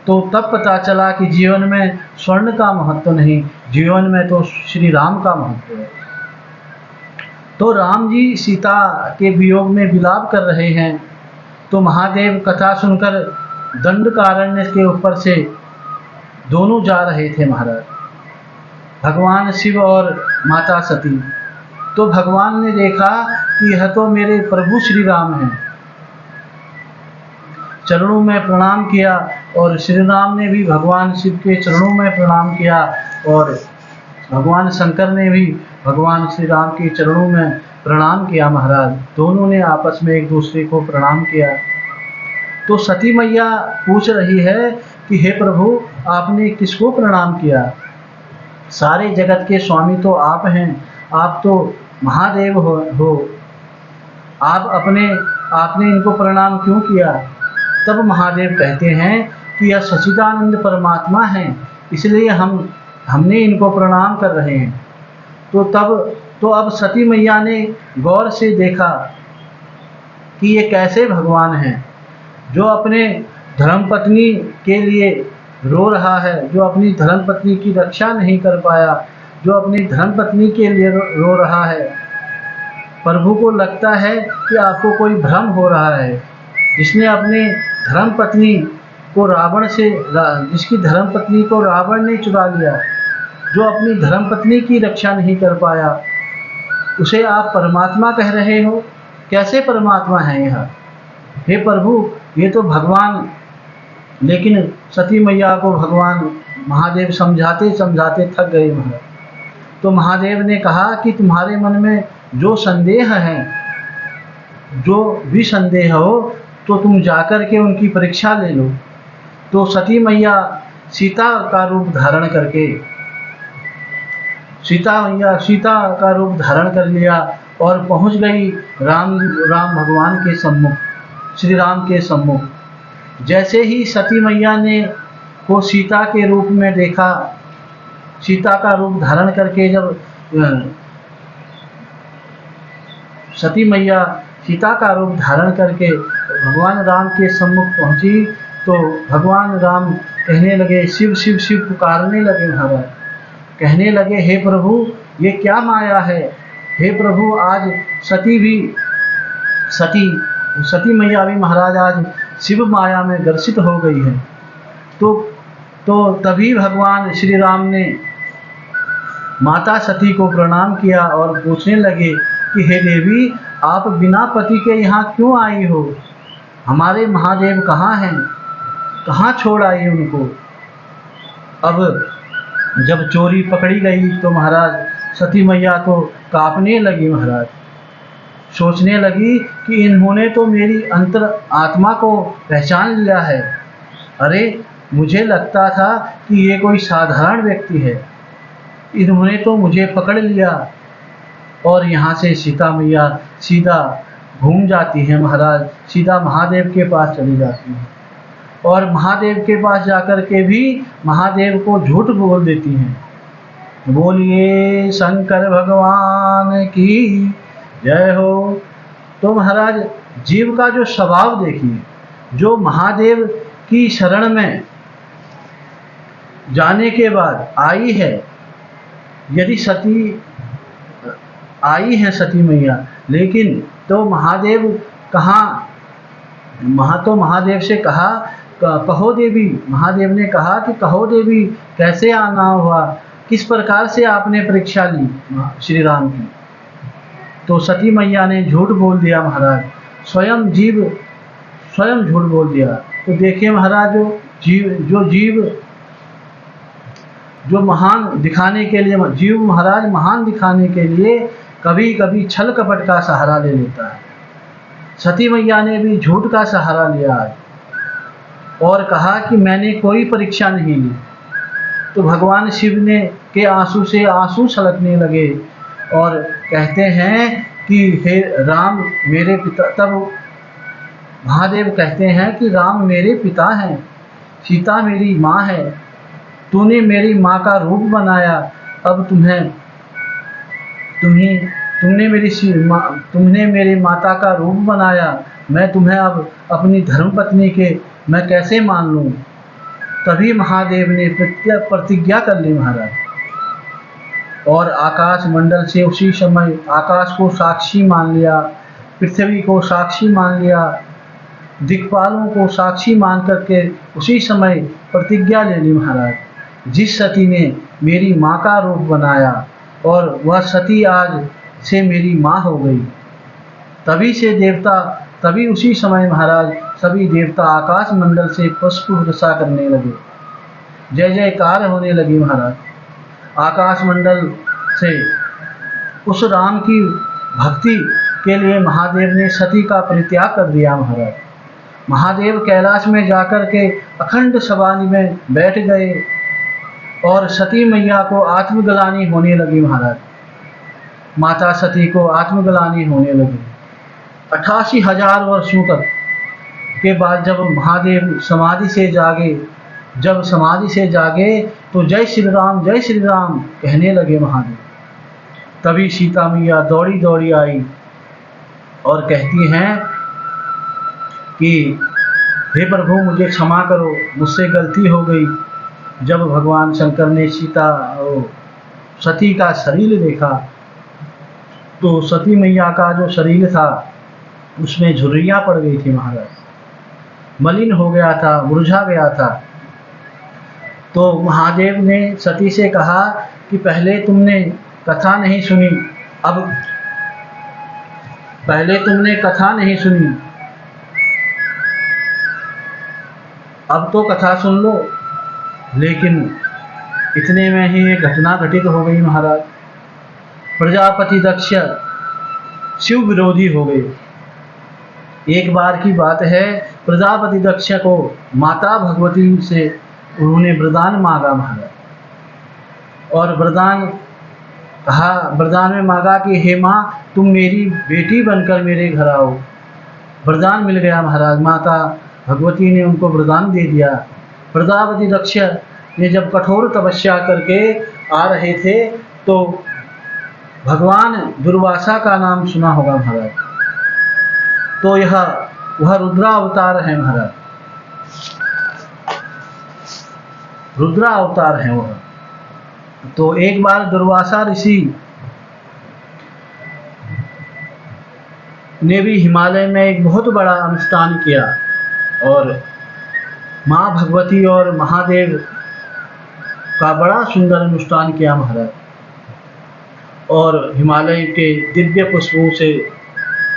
तो तब पता चला कि जीवन में स्वर्ण का महत्व नहीं, जीवन में तो श्री राम का महत्व है। तो राम जी सीता के वियोग में विलाप कर रहे हैं, तो महादेव कथा सुनकर दंडकारण्य के ऊपर से दोनों जा रहे थे महाराज, भगवान शिव और माता सती। तो भगवान ने देखा कि यह तो मेरे प्रभु श्री राम हैं, चरणों में प्रणाम किया और श्री राम ने भी भगवान शिव के चरणों में प्रणाम किया और भगवान शंकर ने भी भगवान श्री राम के चरणों में प्रणाम किया महाराज। दोनों ने आपस में एक दूसरे को प्रणाम किया। तो सती मैया पूछ रही है कि हे प्रभु, आपने किसको प्रणाम किया? सारे जगत के स्वामी तो आप हैं, आप तो महादेव हो, आपने इनको प्रणाम क्यों किया? तब महादेव कहते हैं कि यह सच्चिदानंद परमात्मा हैं, इसलिए हमने इनको प्रणाम कर रहे हैं। तो अब सती मैया ने गौर से देखा कि ये कैसे भगवान हैं जो अपने धर्मपत्नी के लिए रो रहा है, जो अपनी धर्मपत्नी की रक्षा नहीं कर पाया, जो अपनी धर्मपत्नी के लिए रो रहा है। प्रभु को लगता है कि आपको कोई भ्रम हो रहा है। जिसने अपने धर्मपत्नी को जिसकी धर्मपत्नी को रावण ने चुरा लिया, जो अपनी धर्मपत्नी की रक्षा नहीं कर पाया, उसे आप परमात्मा कह रहे हो? कैसे परमात्मा है यह? हे प्रभु, ये तो भगवान। लेकिन सती मैया को भगवान महादेव समझाते समझाते थक गए महाराज। तो महादेव ने कहा कि तुम्हारे मन में जो संदेह है, जो भी संदेह हो, तो तुम जाकर के उनकी परीक्षा ले लो। तो सती मैया सीता का रूप धारण कर लिया और पहुंच गई राम भगवान के सम्मुख, श्री राम के सम्मुख। जैसे ही सती मैया ने को सीता के रूप में देखा, सीता का रूप धारण करके जब सती मैया सीता का रूप धारण करके भगवान राम के सम्मुख पहुंची, तो भगवान राम कहने लगे, शिव शिव शिव पुकारने लगे महाराज। कहने लगे, हे प्रभु, ये क्या माया है? हे प्रभु, आज सती मैया भी महाराज आज शिव माया में ग्रसित हो गई है। तो तभी भगवान श्री राम ने माता सती को प्रणाम किया और पूछने लगे कि हे देवी, आप बिना पति के यहाँ क्यों आई हो? हमारे महादेव कहाँ हैं? कहाँ छोड़ आई उनको? अब जब चोरी पकड़ी गई तो महाराज सती मैया तो कांपने लगी महाराज। सोचने लगी कि इन्होंने तो मेरी अंतर आत्मा को पहचान लिया है। अरे, मुझे लगता था कि ये कोई साधारण व्यक्ति है, इन्होंने तो मुझे पकड़ लिया। और यहाँ से सीता मैया सीधा घूम जाती है महाराज, सीधा महादेव के पास चली जाती है और महादेव के पास जाकर के भी महादेव को झूठ बोल देती हैं। बोलिए शंकर भगवान की जय हो। तो महाराज जीव का जो स्वभाव देखिए, जो महादेव की शरण में जाने के बाद आई है, यदि आई है सती मैया, लेकिन तो महादेव महादेव से कहा, कहो देवी। महादेव ने कहा कि कहो देवी, कैसे आना हुआ, किस प्रकार से आपने परीक्षा ली श्री राम की? तो सती मैया ने झूठ बोल दिया महाराज, स्वयं झूठ बोल दिया। तो देखिए महाराज, जो महान दिखाने के लिए, जीव महाराज महान दिखाने के लिए कभी कभी छल कपट का सहारा ले लेता है। सती मैया ने भी झूठ का सहारा लिया और कहा कि मैंने कोई परीक्षा नहीं ली। तो भगवान शिव ने के आंसू से आंसू छलकने लगे और कहते हैं कि हे राम मेरे पिता। तब महादेव कहते हैं कि राम मेरे पिता हैं, सीता मेरी माँ है, तूने मेरी माँ का रूप बनाया, अब तुमने मेरी माता का रूप बनाया, मैं तुम्हें अब अपनी धर्मपत्नी के मैं कैसे मान लूँ? तभी महादेव ने प्रतिज्ञा कर ली महाराज, और आकाश मंडल से उसी समय आकाश को साक्षी मान लिया, पृथ्वी को साक्षी मान लिया, दिक्पालों को साक्षी मान करके उसी समय प्रतिज्ञा ले ली महाराज, जिस सती ने मेरी माँ का रूप बनाया और वह सती आज से मेरी माँ हो गई। तभी उसी समय महाराज सभी देवता आकाश मंडल से पुष्प वर्षा करने लगे। जय जयकार होने लगी महाराज। आकाश मंडल से उस राम की भक्ति के लिए महादेव ने सती का परित्याग कर दिया महाराज। महादेव कैलाश में जाकर के अखंड सवारी में बैठ गए और सती मैया को आत्मग्लानि होने लगी महाराज। माता सती को आत्मग्लानि होने लगी। 88,000 वर्षों तक के बाद जब महादेव समाधि से जागे तो जय श्री राम कहने लगे महादेव। तभी सीता मैया दौड़ी दौड़ी आई और कहती हैं कि हे प्रभु मुझे क्षमा करो, मुझसे गलती हो गई। जब भगवान शंकर ने सती का शरीर देखा तो सती मैया का जो शरीर था उसमें झुर्रियाँ पड़ गई थी महाराज, मलिन हो गया था, मुरझा गया था। तो महादेव ने सती से कहा कि पहले तुमने कथा नहीं सुनी, अब तो कथा सुन लो। लेकिन इतने में ही एक घटना घटित हो गई महाराज। प्रजापति दक्ष शिव विरोधी हो गए। एक बार की बात है, प्रजापति दक्ष को माता भगवती से उन्होंने वरदान मांगा महाराज, और वरदान में मांगा कि हे माँ तुम मेरी बेटी बनकर मेरे घर आओ। वरदान मिल गया महाराज। माता भगवती ने उनको वरदान दे दिया। प्रजापति दक्ष ने जब कठोर तपस्या करके आ रहे थे तो भगवान दुर्वासा का नाम सुना होगा महाराज। तो वह रुद्रावतार है महाराज, रुद्रावतार है वह। तो एक बार दुर्वासा ऋषि ने भी हिमालय में एक बहुत बड़ा अनुष्ठान किया और माँ भगवती और महादेव का बड़ा सुंदर अनुष्ठान किया महाराज। और हिमालय के दिव्य पुष्पों से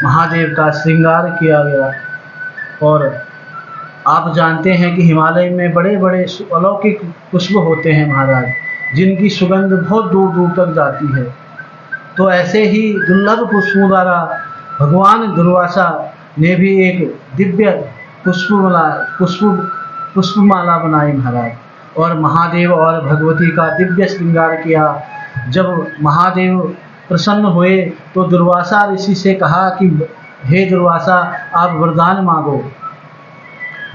महादेव का श्रृंगार किया गया। और आप जानते हैं कि हिमालय में बड़े बड़े अलौकिक पुष्प होते हैं महाराज, जिनकी सुगंध बहुत दूर दूर तक जाती है। तो ऐसे ही दुर्लभ पुष्पों द्वारा भगवान दुर्वासा ने भी एक दिव्य पुष्पमाला बनाई महाराज, और महादेव और भगवती का दिव्य श्रृंगार किया। जब महादेव प्रसन्न हुए तो दुर्वासा ऋषि से कहा कि हे दुर्वासा आप वरदान मांगो।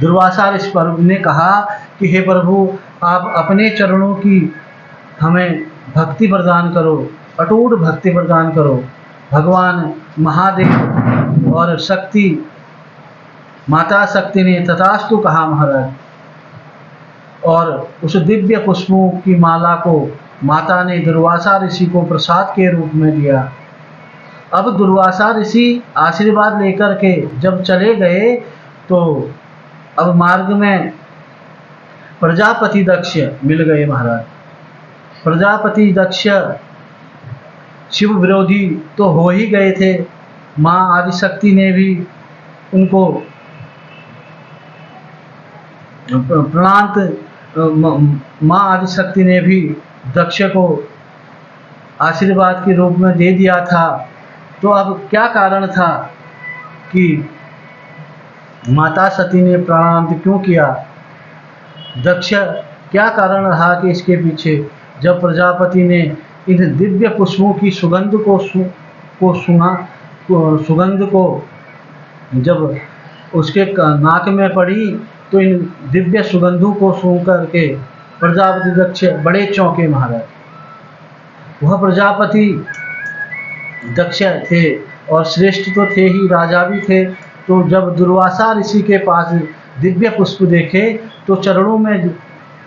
दुर्वासा ऋषि ने कहा कि हे प्रभु आप अपने चरणों की हमें भक्ति प्रदान करो, अटूट भक्ति प्रदान करो। भगवान महादेव और शक्ति माता शक्ति ने तथास्तु कहा महाराज, और उस दिव्य पुष्पों की माला को माता ने दुर्वासा ऋषि को प्रसाद के रूप में दिया। अब दुर्वासा ऋषि आशीर्वाद लेकर के जब चले गए तो अब मार्ग में प्रजापति दक्ष मिल गए महाराज। प्रजापति दक्ष शिव विरोधी तो हो ही गए थे, माँ आदिशक्ति ने भी उनको माँ आदिशक्ति ने भी दक्ष को आशीर्वाद के रूप में दे दिया था। तो अब क्या कारण था कि माता सती ने प्राणांत क्यों किया? दक्ष क्या कारण रहा कि इसके पीछे? जब प्रजापति ने इन दिव्य पुष्पों की सुगंध को जब उसके नाक में पड़ी तो इन दिव्य सुगंधों को सूंघ करके प्रजापति दक्ष बड़े चौंके महाराज। वह प्रजापति दक्ष थे और श्रेष्ठ तो थे ही, राजा भी थे। तो जब दुर्वासा ऋषि के पास दिव्य पुष्प देखे तो चरणों में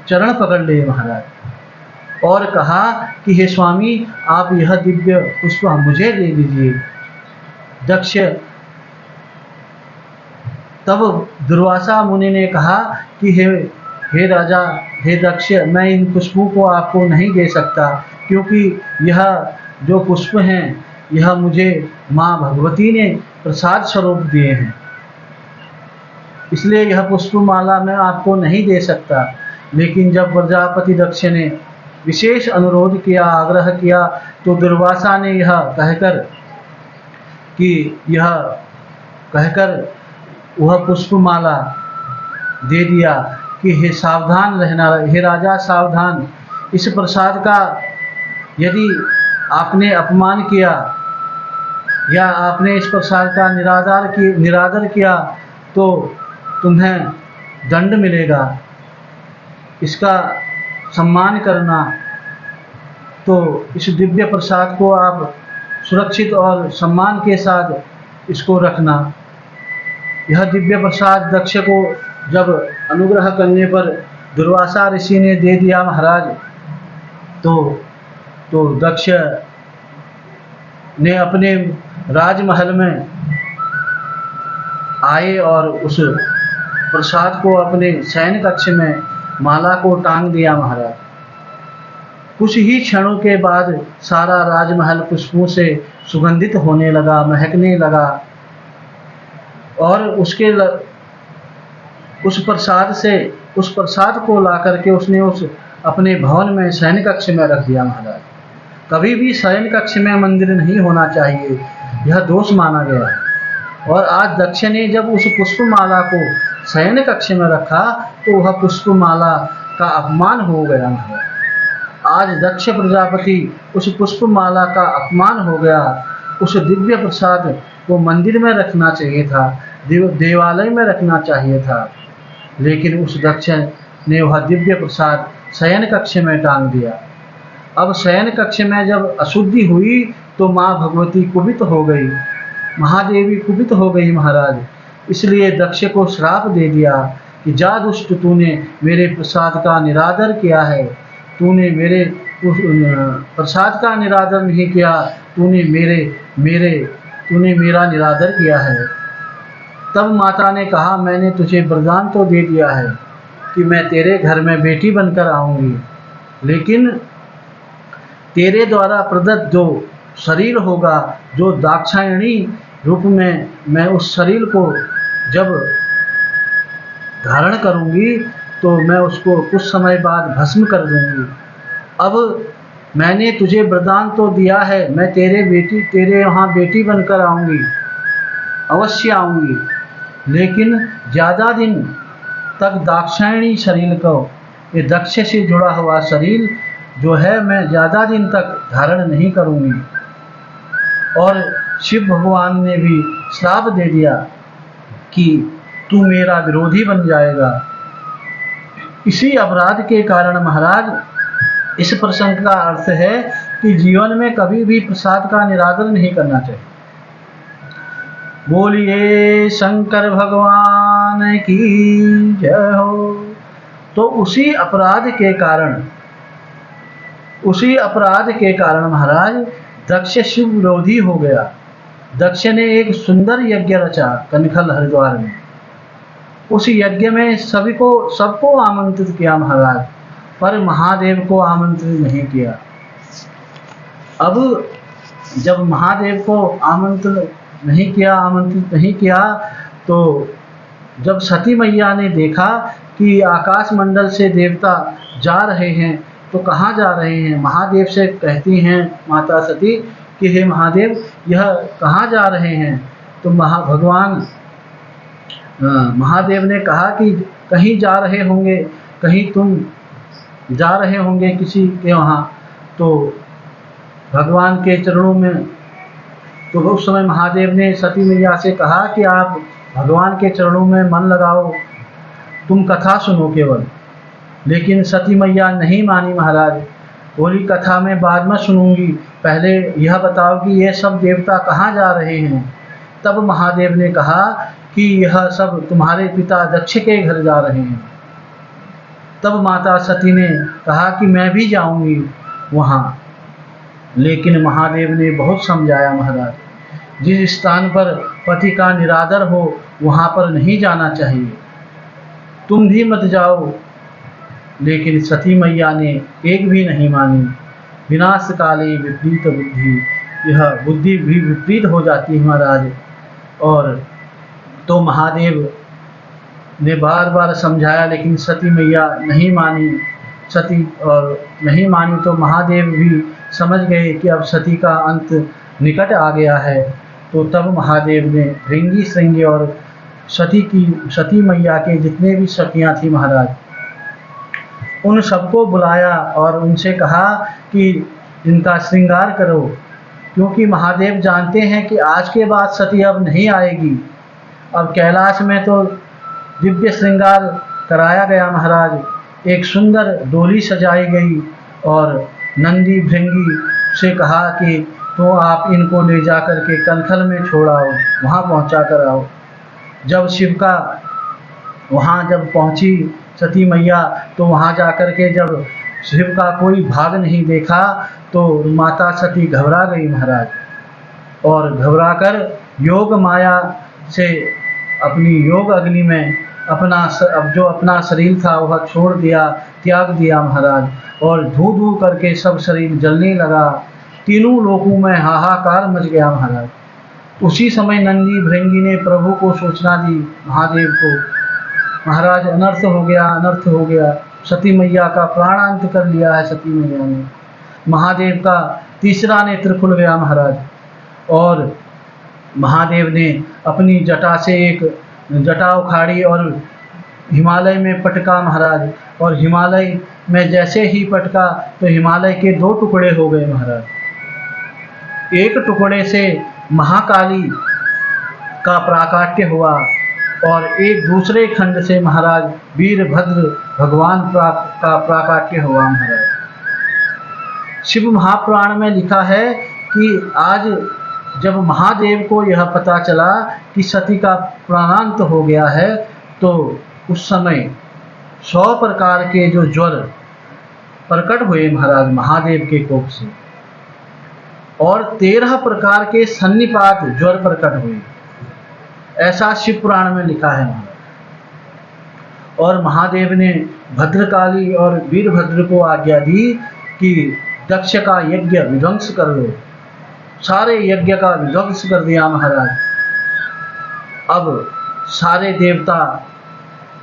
चरण पकड़ लिए महाराज और कहा कि हे स्वामी आप यह दिव्य पुष्प मुझे दे दीजिए। दक्ष तब दुर्वासा मुनि ने कहा कि हे राजा, हे दक्ष, मैं इन पुष्पों को आपको नहीं दे सकता, क्योंकि यह जो पुष्प हैं यह मुझे माँ भगवती ने प्रसाद स्वरूप दिए हैं। इसलिए यह पुष्पमाला मैं आपको नहीं दे सकता। लेकिन जब प्रजापति दक्ष ने विशेष अनुरोध किया, आग्रह किया, तो दुर्वासा ने यह कहकर वह पुष्पमाला दे दिया कि हे सावधान रहना, हे राजा सावधान, इस प्रसाद का यदि आपने अपमान किया या आपने इस प्रसाद का निरादर किया तो तुम्हें दंड मिलेगा। इसका सम्मान करना, तो इस दिव्य प्रसाद को आप सुरक्षित और सम्मान के साथ इसको रखना। यह दिव्य प्रसाद दक्ष को जब अनुग्रह करने पर दुर्वासा ऋषि ने दे दिया महाराज, तो दक्ष ने अपने राजमहल में आए और उस प्रसाद को अपने शयन कक्ष में माला को टांग दिया महाराज। कुछ ही क्षणों के बाद सारा राजमहल पुष्पों से सुगंधित होने लगा, महकने लगा, और उस प्रसाद को ला करके उसने उस अपने भवन में शयन कक्ष में रख दिया महाराज। कभी भी शयन कक्ष में मंदिर नहीं होना चाहिए, यह दोष माना गया है। और आज दक्ष ने जब उस पुष्पमाला को शयन कक्ष में रखा तो वह पुष्पमाला का अपमान हो गया महाराज। आज दक्ष प्रजापति उस पुष्पमाला का अपमान हो गया। उस दिव्य प्रसाद को मंदिर में रखना चाहिए था, देवालय में रखना चाहिए था, लेकिन उस दक्ष ने वह दिव्य प्रसाद शयन कक्ष में टांग दिया। अब शयन कक्ष में जब अशुद्धि हुई तो माँ भगवती कुपित हो गई, महादेवी कुपित हो गई महाराज। इसलिए दक्ष को श्राप दे दिया कि जा दुष्ट, तूने मेरे प्रसाद का निरादर किया है, तूने मेरे प्रसाद का निरादर नहीं किया, तूने मेरा निरादर किया है। तब माता ने कहा, मैंने तुझे वरदान तो दे दिया है कि मैं तेरे घर में बेटी बनकर आऊँगी, लेकिन तेरे द्वारा प्रदत्त जो शरीर होगा, जो दाक्षायणी रूप में मैं उस शरीर को जब धारण करूँगी तो मैं उसको कुछ समय बाद भस्म कर दूँगी। अब मैंने तुझे वरदान तो दिया है, मैं तेरे यहाँ बेटी बनकर आऊँगी, अवश्य आऊँगी, लेकिन ज़्यादा दिन तक दाक्षायणी शरीर को, ये दक्ष से जुड़ा हुआ शरीर जो है, मैं ज़्यादा दिन तक धारण नहीं करूँगी। और शिव भगवान ने भी श्राप दे दिया कि तू मेरा विरोधी बन जाएगा। इसी अपराध के कारण महाराज इस प्रसंग का अर्थ है कि जीवन में कभी भी प्रसाद का निरादर नहीं करना चाहिए। बोलिए शंकर भगवान की जय हो। तो उसी अपराध के कारण महाराज दक्ष शिव विरोधी हो गया। दक्ष ने एक सुंदर यज्ञ रचा कनखल हरिद्वार में। उस यज्ञ में सबको आमंत्रित किया महाराज, पर महादेव को आमंत्रित नहीं किया। अब जब महादेव को आमंत्रित नहीं किया तो जब सती मैया ने देखा कि आकाश मंडल से देवता जा रहे हैं, तो कहाँ जा रहे हैं, महादेव से कहती हैं माता सती कि हे महादेव, यह कहाँ जा रहे हैं। तो भगवान महादेव ने कहा कि कहीं जा रहे होंगे, कहीं तुम जा रहे होंगे किसी के वहाँ। तो भगवान के चरणों में, तो उस समय महादेव ने सती मैया से कहा कि आप भगवान के चरणों में मन लगाओ, तुम कथा सुनो केवल। लेकिन सती मैया नहीं मानी महाराज, बोली कथा मैं बाद में सुनूंगी, पहले यह बताओ कि ये सब देवता कहाँ जा रहे हैं। तब महादेव ने कहा कि यह सब तुम्हारे पिता दक्ष के घर जा रहे हैं। तब माता सती ने कहा कि मैं भी जाऊंगी वहाँ, लेकिन महादेव ने बहुत समझाया महाराज, जिस स्थान पर पति का निरादर हो वहाँ पर नहीं जाना चाहिए, तुम भी मत जाओ। लेकिन सती मैया ने एक भी नहीं मानी। विनाश काले विपरीत बुद्धि, यह बुद्धि भी विपरीत हो जाती है महाराज। और तो महादेव ने बार बार समझाया, लेकिन सती मैया नहीं मानी। सती और नहीं मानी तो महादेव भी समझ गए कि अब सती का अंत निकट आ गया है। तो तब महादेव ने भृंगी श्रृंगी और सती मैया के जितने भी सखियाँ थी महाराज, उन सबको बुलाया और उनसे कहा कि इनका श्रृंगार करो, क्योंकि महादेव जानते हैं कि आज के बाद सती अब नहीं आएगी। अब कैलाश में तो दिव्य श्रृंगार कराया गया महाराज। एक सुंदर डोली सजाई गई और नंदी भृंगी से कहा कि तो आप इनको ले जा कर के कनखल में छोड़ आओ, वहाँ पहुँचा कर आओ। जब शिव का वहाँ जब पहुँची सती मैया, तो वहाँ जा कर के जब शिव का कोई भाग नहीं देखा तो माता सती घबरा गई महाराज, और घबराकर योग माया से अपनी योग अग्नि में अपना शरीर था वह छोड़ दिया, त्याग दिया महाराज, और धू धू करके सब शरीर जलने लगा। तीनों लोकों में हाहाकार मच गया महाराज। उसी समय नंदी भृंगी ने प्रभु को सूचना दी महादेव को, महाराज अनर्थ हो गया, अनर्थ हो गया, सती मैया का प्राणांत कर लिया है सती मैया ने। महादेव का तीसरा नेत्र खुल गया महाराज, और महादेव ने अपनी जटा से एक जटा उखाड़ी और हिमालय में पटका महाराज, और हिमालय में जैसे ही पटका तो हिमालय के दो टुकड़े हो गए महाराज। एक टुकड़े से महाकाली का प्राकाट्य हुआ और एक दूसरे खंड से महाराज वीरभद्र भगवान का प्राकाट्य हुआ महाराज। शिव महापुराण में लिखा है कि आज जब महादेव को यह पता चला कि सती का प्राणांत हो गया है, तो उस समय 100 प्रकार के जो ज्वर प्रकट हुए महाराज महादेव के कोप से, और 13 प्रकार के सन्निपात ज्वर प्रकट हुए, ऐसा शिव पुराण में लिखा है महाराज। और महादेव ने भद्रकाली और वीरभद्र को आज्ञा दी कि दक्ष का यज्ञ विध्वंस कर लो। सारे यज्ञ का विध्वंस कर दिया महाराज। अब सारे देवता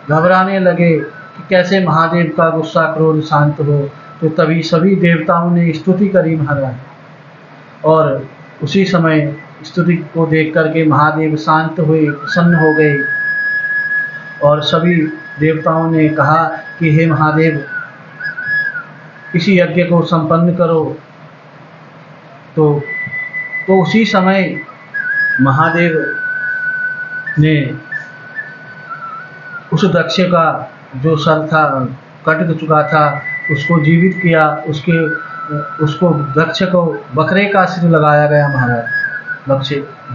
घबराने लगे कि कैसे महादेव का गुस्सा क्रोध शांत हो। तो तभी सभी देवताओं ने स्तुति करी महाराज, और उसी समय स्तुति को देख करके महादेव शांत हुए, प्रसन्न हो गए, और सभी देवताओं ने कहा कि हे महादेव, किसी यज्ञ को संपन्न करो। तो उसी समय महादेव ने उस दक्ष का जो सर था कट चुका था उसको जीवित किया। उसको दक्ष को बकरे का सिर लगाया गया महाराज।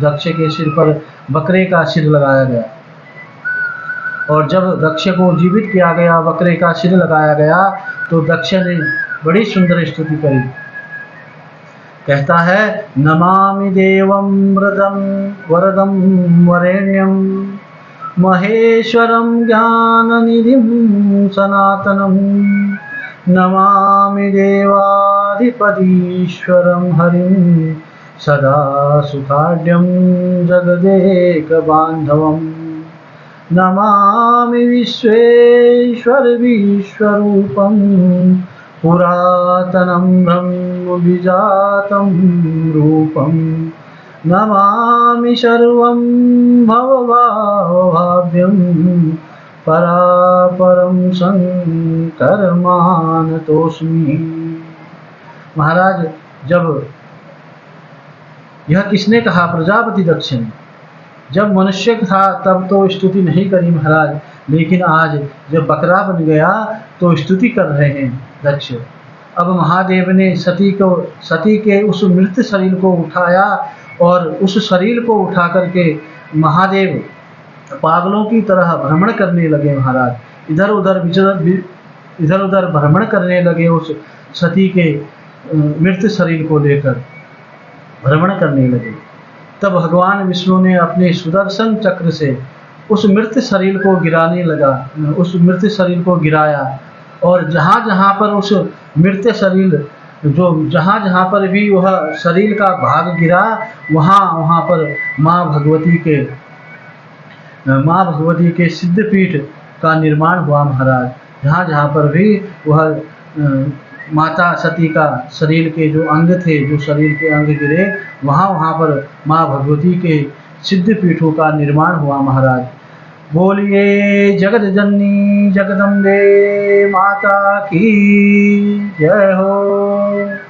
दक्ष के सिर पर बकरे का सिर लगाया गया, और जब दक्ष को जीवित किया गया, बकरे का सिर लगाया गया, तो दक्ष ने बड़ी सुंदर स्तुति करी। कहता है, नमामि देवं वरदं वरेण्यं महेश्वरं ज्ञाननिधिं सनातनं, नमामि देवाधिपतीश्वरं हरिं सदा सुखाढ्यं जगदेकबान्धवं, नमामि विश्वेश्वर विश्वरूपं पुरातनं ब्रह्म बीजातं रूपं, नमामि सर्वं भवभाव्यं परापरं शंकरमानतोऽस्मि। महाराज, जब यह किसने कहा? प्रजापति दक्ष ने। जब मनुष्य था तब तो स्तुति नहीं करी महाराज, लेकिन आज जब बकरा बन गया तो स्तुति कर रहे हैं दक्ष। अब महादेव ने सती के उस मृत शरीर को उठाया, और उस शरीर को उठा करके महादेव पागलों की तरह भ्रमण करने लगे महाराज। इधर उधर भ्रमण करने लगे, उस सती के मृत शरीर को लेकर भ्रमण करने लगे। तब भगवान विष्णु ने अपने सुदर्शन चक्र से उस मृत शरीर को गिराने लगा, उस मृत शरीर को गिराया, और जहाँ जहाँ पर उस मृत शरीर जहाँ पर भी वह शरीर का भाग गिरा, वहाँ पर माँ भगवती के माँ भगवती के सिद्धपीठ का निर्माण हुआ महाराज। जहाँ जहाँ पर भी वह माता सती का शरीर के जो अंग थे, जो शरीर के अंग गिरे, वहाँ वहाँ पर माँ भगवती के सिद्धपीठों का निर्माण हुआ महाराज। बोलिए जगत जननी जगदम्बे माता की जय हो।